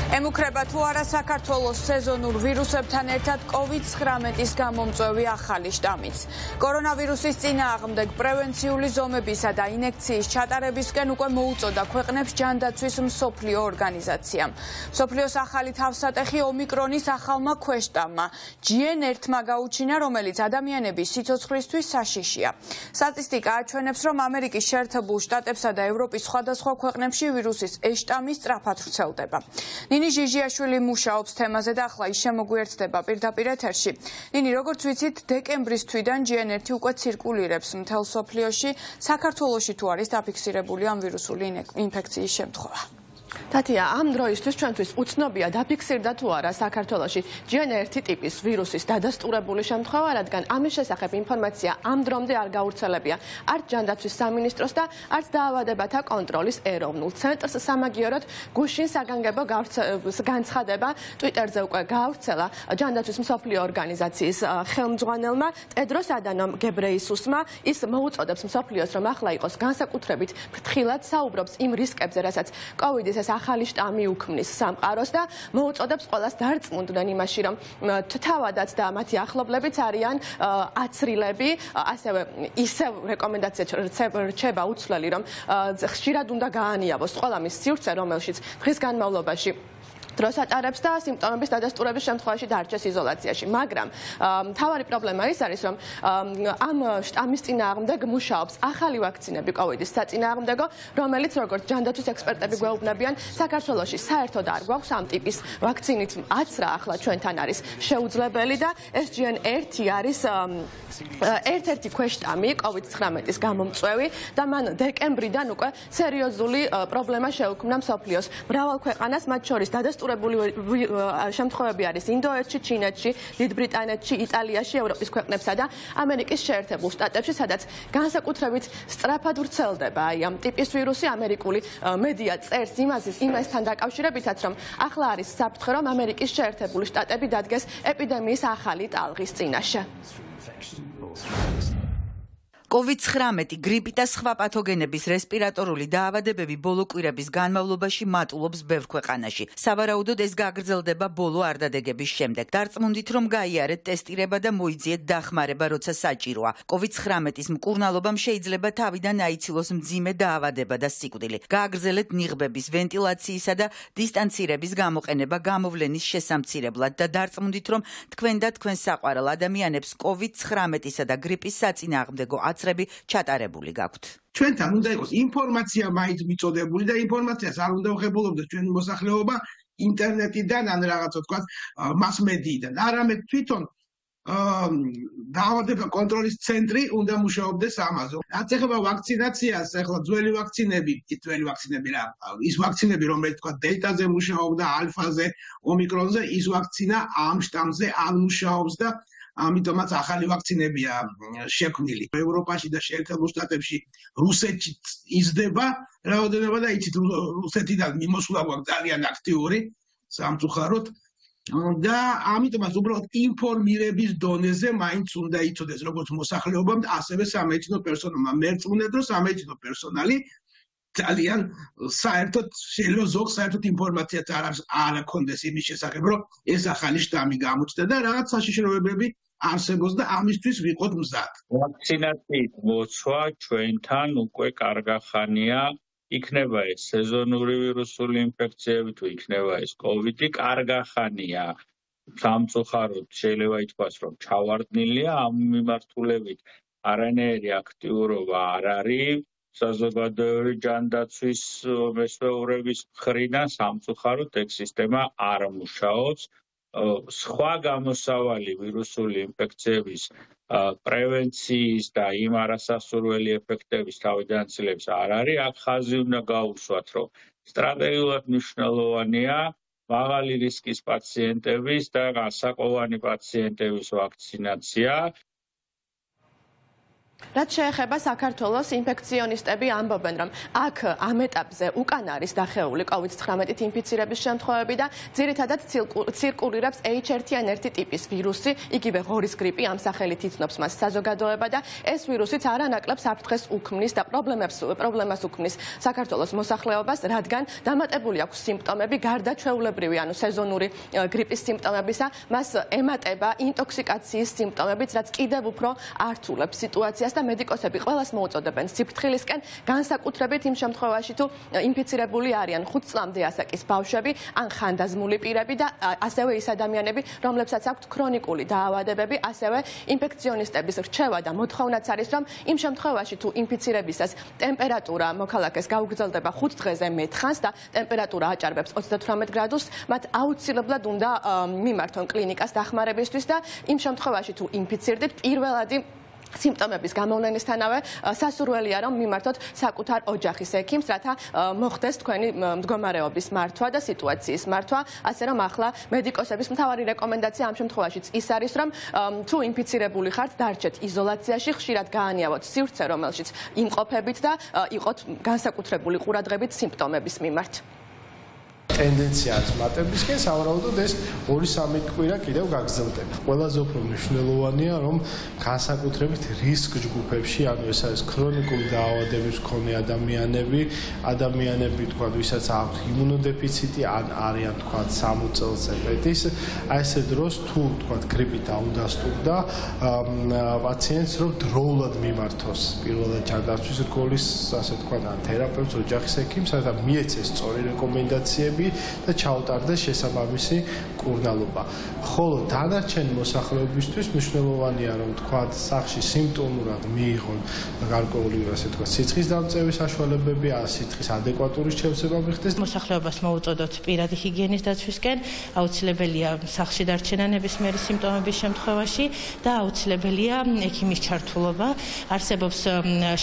ემუქრება თუ არა საქართველოს სეზონურ ვირუსებთან ერთად COVID-19-ის გამომწვევი ახალი შტამიც. კორონავირუსის წინააღმდეგ პრევენციული ზომებისა და ინექციის ჩატარებისკენ უკვე მოუწოდა ქვეყნებს ჯანდაცვის მსოფლიო ორგანიზაციამ. მსოფლიოს ახალი თავსატეხი ომიკრონის ახალმა ქვეშტამმა GN1-მა გაუჩინა, რომელიც ადამიანების სიცოცხლისთვის საშიშია. სტატისტიკა აჩვენებს, რომ ამერიკის შეერთებულ შტატებსა და ევროპის სხვადასხვა ქვეყნებში ვირუსის ეს-შტამი სწრაფად ვრცელდება. ნინი ჟიჟიაშვილი მუშაობს თემაზე და ახლა ის შემოგვიერთდება პირდაპირ ეთერში. ნინი, როგორც ვიცით, დეკემბრის თვიდან GN1 უკვე ცირკულირებს მთელ მსოფლიოში. საქართველოში თუ არის დაფიქსირებული ამ ვირუსული ინფექციის შემთხვევა? Tatia, am დროისთვის ჩვენთვის უცნობია დაფიქსირდა თუ არა საქართველოში GN1 ტიპის ვირუსის დადასტურებული შემთხვევა, რადგან ამის შესახებ ინფორმაცია ამ დრომდე არ გავრცელებია არც ჯანდაცვის სამინისტროს და არც დაავადებათა კონტროლის ეროვნულ ცენტრს. სამაგიეროდ გუშინ საგანგებო განცხადება Twitter-ზე უკვე გავრცელა ჯანდაცვის მსოფლიო ორგანიზაციის ხელმძღვანელმა ტედროს ადანომ გებრეისუსმა. ის მოუწოდებს მსოფლიოს, რომ ახლა იყოს განსაკუთრებით ფრთხილად საუბრობს იმ რისკებზე, რასაც COVID-ის ეს ახალი შტამი უქმნის სამყაროს და მოუწოდებს ყველას დარწმუნდნენ იმაში, რომ თავადაც და მათი ახლობლებიც არიან აცრილები, ასევე ისევ რეკომენდაცია რჩება უცვლელი, რომ ხშირად უნდა გაანიავოს ყველა მის სივრცე, რომელშიც დღის განმავლობაში დროს ატარებს და სიმპტომების დადასტურების შემთხვევაში დარჩეს იზოლაციაში. მაგრამ მთავარი პრობლემა ის არის, რომ ამ შტამის წინააღმდეგ მუშაობს ახალი ვაქცინები COVID-ის საწინააღმდეგო, რომელიც როგორც ჯანდაცვის ექსპერტები გვეუბნებიან, საქართველოში საერთოდ არ გვაქვს ამ ტიპის ვაქცინით აცრა ახლა ჩვენთან არის შეუძლებელი და ეს GN1 არის ერთ-ერთი ქვეშტამი COVID-19-ის გამომწვევი და მან დეკემბრიდან უკვე სერიოზული პრობლემა შეუქმნა მსოფლიოს მრავალ ქვეყანას, მათ შორის დადასტურებული შემთხვევები არის ინდოეთში, ჩინეთში, დიდ ბრიტანეთში, იტალიაში, ევროპის ქვეყნებსა და ამერიკის შეერთებულ შტატებში, სადაც განსაკუთრებით სწრაფად ვრცელდება ამ ტიპის ვირუსი. ამერიკული მედია წერს იმასთან დაკავშირებითაც, რომ ახლა არის საფრთხე, რომ ამერიკის შეერთებული შტატები დადგეს ეპიდემიის ახალი ტალღის წინაშე. COVID-19, გრიპი და სხვა პათოგენების რესპირატორული დაავადებები ბოლო კვირების განმავლობაში მატულობს ბევრ ქვეყანაში. სავარაუდოდ ეს გაგრძელდება ბოლო არდადეგების შემდეგ. დარწმუნდით, რომ გაიარეთ ტესტირება და მოიძიეთ დახმარება, როცა საჭიროა. COVID-19-ის მკურნალობამ შეიძლება თავიდან აიცილოს მძიმე დაავადება და სიკვდილი. გააგრძელეთ ნიღბების, ვენტილაციისა და დისტანცირების გამოყენება გამოვლენის შესამცირებლად და დარწმუნდით, რომ თქვენ და თქვენ საყვარელ ადამიანებს COVID-19-ისა და გრიპის საწინააღმდეგო აცრები ჩატარებული გაქვთ. ჩვენთან უნდა იყოს ინფორმაცია მაინც მიწოდებული და ინფორმაციას არ უნდა ვხებულობდეს ჩვენი მოსახლეობა ინტერნეტიდან ან რაღაცა თქვა მასმედიიდან. არამედ თვითონ დაავადება კონტროლის ცენტრი უნდა მუშაობდეს ამაზე. რაც ეხება ვაქცინაციას, ახლა ძველი ვაქცინები რა, ის ვაქცინები, რომელიც თქვა დელტაზე მუშაობდა, ალფაზე, ომიკრონზე, ის ვაქცინა ამ შტამზე არ მუშაობს და ამიტომაც ახალი ვაქცინებია შექმნილი. ევროპაში და შეერთებულ შტატებში რუსეთში იზრდება რაოდენობა და იცით რუსეთიდან მიმოსვლა გვაქვს ძალიან აქტიური სამწუხაროდ და ამიტომაც უბრალოდ ინფორმირების დონეზე მაინც უნდა იცოდეს როგორც მოსახლეობამ, ასევე სამედიცინო პერსონალმა. მერწმუნეთ, რომ სამედიცინო პერსონალი ძალიან საერთოდ შეიძლება ზოგ საერთოდ ინფორმაციაც არ აქონდეს იმის შესახებ, რომ ეს ახალი შტამი გამოჩნდა და რაღაც საშიშროებები არსებობს და ამისთვის ვიყოთ მზად. ვაქცინაციით მოცვა ჩვენთან უკვე კარგახანია. იქნება ეს სეზონური ვირუსული ინფექციები თუ იქნება ეს COVID-ი, კარგახანია. სამწუხაროდ შეიძლება ითქვას, რომ ჩავარდნილია ამ მიმართულებით არანაირი აქტიურობა არ არის. საზოგადოებრივი ჯანდაცვის მესვეურების მხრიდან სამწუხაროდ ეგ სისტემა არ მუშაობს. სხვა გამოსავალი ვირუსული ინფექციების პრევენციის და იმ არასასურველი ეფექტების თავიდან ცილების არ არის. აქ ხაზი უნდა გაუსვათ, რომ სტრატეგიულად მნიშვნელოვანია მაღალი რისკის პაციენტების და ასაკოვანი პაციენტების ვაქცინაცია. რაც შეეხება საქართველოს ინფექციონისტები ამბობენ, რომ აქ ამ ეტაპზე უკან არის დახეული COVID-19 ინფიცირების შემთხვევები და ძირითადად ცირკულირებს H1N1 ტიპის ვირუსი, იგივე ღორის გრიპი, ამ სახელით იცნობს მას საზოგადოება და ეს ვირუსიც არანაკლებ საფრთხეს უქმნის და პრობლემას უქმნის საქართველოს მოსახლეობას, რადგან დამატებული აქვს სიმპტომები, გარდა ჩვეულებრივი, ანუ სეზონური გრიპის სიმპტომებისა, მას ემატება ინტოქსიკაციის სიმპტომებიც, რაც კიდევ უფრო ართულებს სიტუაციას და მედიკოსები ყველას მოუწოდებენ სიფრთხილისკენ, განსაკუთრებით იმ შემთხვევაში, თუ ინფიცირებული არიან 5 წლამდე ასაკის ბავშვები ან ხანდაზმული პირები და ასევე ის ადამიანები, რომლებსაც აქვთ ქრონიკული დაავადებები, ასევე ინფექციონისტების რჩევა და მოთხოვნაც არის, რომ იმ შემთხვევაში, თუ ინფიცირებისას ტემპერატურა მოქალაქეს გაუგრძელდება 5 დღეზე მეტხანს და ტემპერატურა აჭარბებს 38 გრადუსს, მათ აუცილებლად უნდა მიმართონ კლინიკას დახმარებისთვის და იმ შემთხვევაში, თუ ინფიცირდით, პირველადი სიმპტომების გამოვლენისთანავე სასურველია, რომ მიმართოთ საკუთარ ოჯახის ექიმს, რათა მოხდეს თქვენი მდგომარეობის მართვა და სიტუაციის მართვა, ასე რომ ახლა მედიკოსების მთავარი რეკომენდაცია ამ შემთხვევაშიც ის არის, რომ თუ ინფიცირებული ხართ, დარჩეთ იზოლაციაში, ხშირად გაანიავოთ სივრცე, რომელშიც იმყოფებით და იყოთ განსაკუთრებული ყურადღებით სიმპტომების მიმართ. ტენდენცია არის მატებისკენ, სავარაუდოდ ეს 2-3 კვირა კიდევ გაგრძელდება. ყველაზე უფრო მნიშვნელოვანია, რომ განსაკუთრებით რისკ ჯგუფებში, ანუ ეს არის ქრონიკული დაავადების მქონე ადამიანები, თქვა, ვისაც აქვს იმუნოდეფიციტი, ან არიან, თქვა, 60 წელზე მეტის, აი ესე დროს თუ, თქვა, გრიპი დაუნდასტურდა პაციენტს, რომ დროულად მიმართოს პირველად ჯანდაცვის რგოლის, ასე თქვა, ან თერაპევტს, ოჯახის ექიმს, რათა მიეცეს სწორი რეკომენდაციები და ჩაუტარდეს შესაბამისი მკურნალობა. ხოლო დანარჩენი მოსახლეობისთვის მნიშვნელოვანია, რომ თქვა, სახლში სიმპტომურად მიიღონ გარკვეული, ასე თქვა, სიცხის დამწევის საშუალებები, სიცხის ადეკვატური შევსება მიხდეს. მოსახლეობას მოუწოდოთ პირადი ჰიგიენის დაცვისკენ, აუცილებელია სახლში დარჩენა ნებისმიერი სიმპტომების შემთხვევაში და აუცილებელია ექიმის ჩართულობა. არსებობს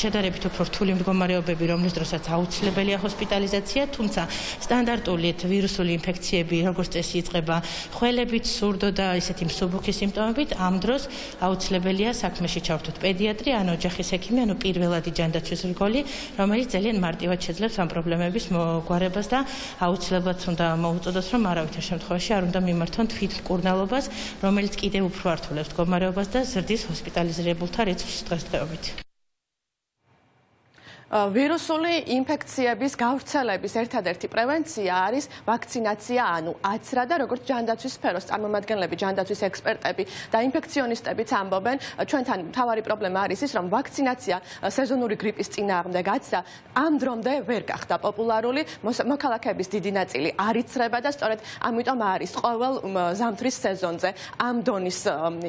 შედარებით უფრო რთული მდგომარეობები, რომლის დროსაც აუცილებელია ჰოსპიტალიზაცია, თუმცა სტანდარტული ვირუსული ინფექციები, როგორც წესი, იწყება ხველებით, სურდო და ისეთი მსუბუქი სიმპტომებით. ამ დროს აუცილებელია საქმეში ჩავთვათ პედიატრი, ან ოჯახის ექიმი, ანუ პირველადი ჯანდაცვის რგოლი, რომელიც ძალიან მარტივად შეძლებს ამ პრობლემების მოგვარებას და აუცილებლად უნდა მოუწოდოს, რომ არავითარ შემთხვევაში არ უნდა მიმართონ თვით მკურნალობას, რომელიც კიდევ უფრო ართულებს მდგომარეობას და ზრდის ჰოსპიტალიზირებულთა რიცხვს დღესდღეობით. ვირუსული ინფექციების გავრცელების ერთადერთი პრევენცია არის ვაქცინაცია, ანუ აცრა და როგორც ჯანდაცვის სფეროს წარმომადგენლები, ჯანდაცვის ექსპერტები და ინფექციონისტებიც ამბობენ, ჩვენთან მთავარი პრობლემა არის ის, რომ ვაქცინაცია სეზონური გრიპის წინააღმდეგ აცრა ამ დრომდე ვერ გახდა პოპულარული, მოქალაქეების დიდი ნაწილი არ იცრება და სწორედ ამიტომ არის ყოველ ზამთრის სეზონზე ამ დონის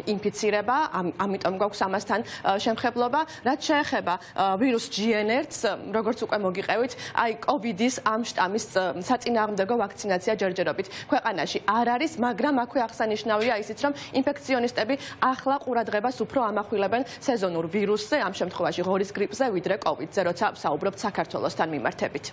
ინფიცირება, ამიტომ გვაქვს ამასთან შემხებლობა, რაც შეეხება ვირუს GN1, როგორც უკვე მოგიყევით, აი COVID-ის ამ შტამის საწინააღმდეგო ვაქცინაცია ჯერჯერობით ქვეყანაში არ არის, მაგრამ აქვე აღსანიშნავია ისიც, რომ ინფექციონისტები ახლა ყურადღებას უფრო ამახვილებენ სეზონურ ვირუსზე, ამ შემთხვევაში ღორის გრიპზე, ვიდრე COVID-ზე, როცა საუბრობთ საქართველოსთან მიმართებით.